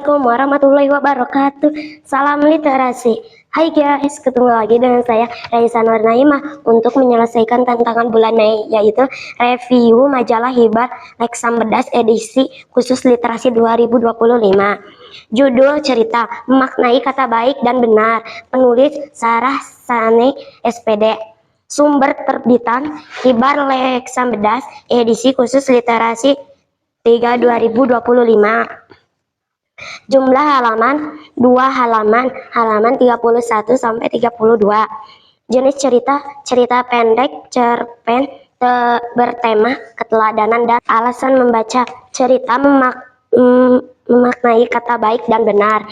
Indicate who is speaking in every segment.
Speaker 1: Assalamualaikum warahmatullahi wabarakatuh. Salam literasi. Hai guys, ketemu lagi dengan saya Raisa Nur Naimah untuk menyelesaikan tantangan bulan Mei, yaitu review majalah Hibar Lexam Bedas edisi khusus literasi 2025. Judul cerita memaknai kata baik dan benar, penulis Sarah Sane SPD. Sumber terbitan Hibar Lexam Bedas edisi khusus literasi 2025. Jumlah halaman 2 halaman 31 sampai 32. Jenis cerita pendek, cerpen bertema keteladanan dan alasan membaca. Cerita memaknai kata baik dan benar,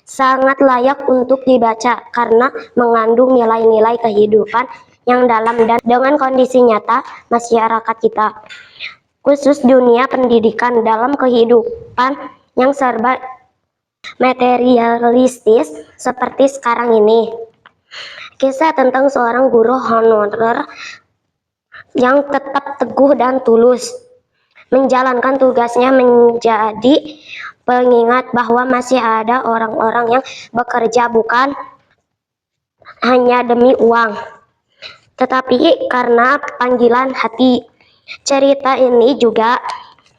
Speaker 1: sangat layak untuk dibaca karena mengandung nilai-nilai kehidupan yang dalam dan dengan kondisi nyata masyarakat kita, khusus dunia pendidikan dalam kehidupan yang serba materialistis seperti sekarang ini. Kisah tentang seorang guru honorer yang tetap teguh dan tulus menjalankan tugasnya, menjadi pengingat bahwa masih ada orang-orang yang bekerja bukan hanya demi uang, tetapi karena panggilan hati. Cerita ini juga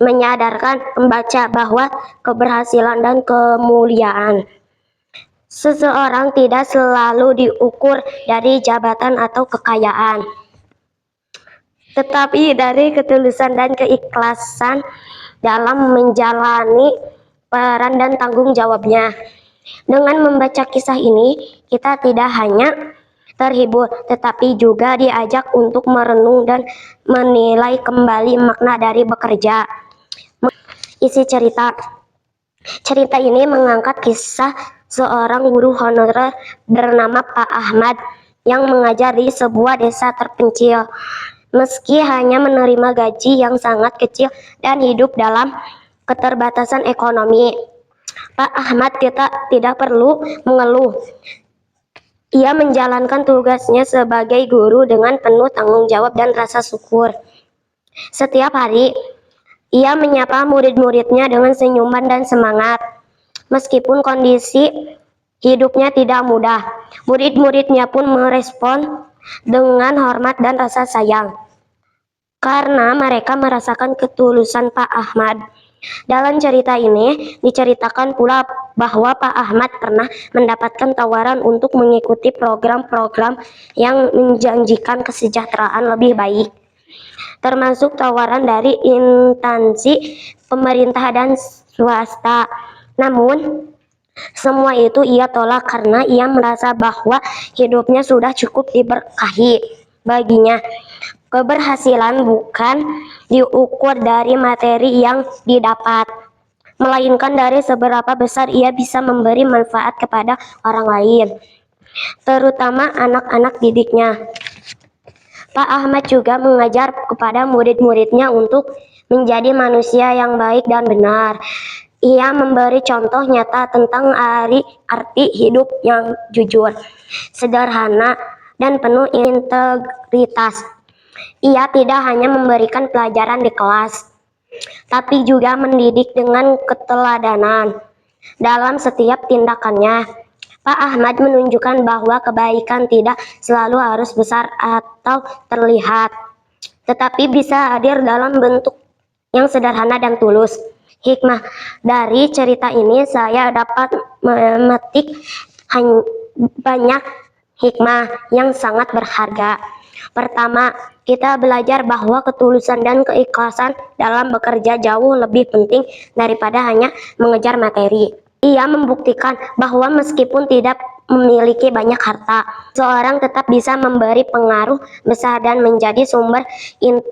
Speaker 1: menyadarkan pembaca bahwa keberhasilan dan kemuliaan seseorang tidak selalu diukur dari jabatan atau kekayaan, tetapi dari ketulusan dan keikhlasan dalam menjalani peran dan tanggung jawabnya. Dengan membaca kisah ini, kita tidak hanya terhibur, tetapi juga diajak untuk merenung dan menilai kembali makna dari bekerja. Isi cerita ini mengangkat kisah seorang guru honorer bernama Pak Ahmad yang mengajar di sebuah desa terpencil. Meski hanya menerima gaji yang sangat kecil dan hidup dalam keterbatasan ekonomi, Pak Ahmad tidak perlu mengeluh. Ia menjalankan tugasnya sebagai guru dengan penuh tanggung jawab dan rasa syukur. Setiap hari, ia menyapa murid-muridnya dengan senyuman dan semangat. Meskipun kondisi hidupnya tidak mudah, murid-muridnya pun merespon dengan hormat dan rasa sayang, karena mereka merasakan ketulusan Pak Ahmad. Dalam cerita ini diceritakan pula bahwa Pak Ahmad pernah mendapatkan tawaran untuk mengikuti program-program yang menjanjikan kesejahteraan lebih baik, termasuk tawaran dari instansi pemerintah dan swasta. Namun, semua itu ia tolak karena ia merasa bahwa hidupnya sudah cukup diberkahi. Baginya, keberhasilan bukan diukur dari materi yang didapat, melainkan dari seberapa besar ia bisa memberi manfaat kepada orang lain, terutama anak-anak didiknya. Pak Ahmad juga mengajar kepada murid-muridnya untuk menjadi manusia yang baik dan benar. Ia memberi contoh nyata tentang arti hidup yang jujur, sederhana, dan penuh integritas. Ia tidak hanya memberikan pelajaran di kelas, tapi juga mendidik dengan keteladanan dalam setiap tindakannya. Pak Ahmad menunjukkan bahwa kebaikan tidak selalu harus besar atau terlihat, tetapi bisa hadir dalam bentuk yang sederhana dan tulus. Hikmah dari cerita ini, saya dapat memetik banyak hikmah yang sangat berharga. Pertama, kita belajar bahwa ketulusan dan keikhlasan dalam bekerja jauh lebih penting daripada hanya mengejar materi. Ia membuktikan bahwa meskipun tidak memiliki banyak harta, seorang tetap bisa memberi pengaruh besar dan menjadi sumber inspirasi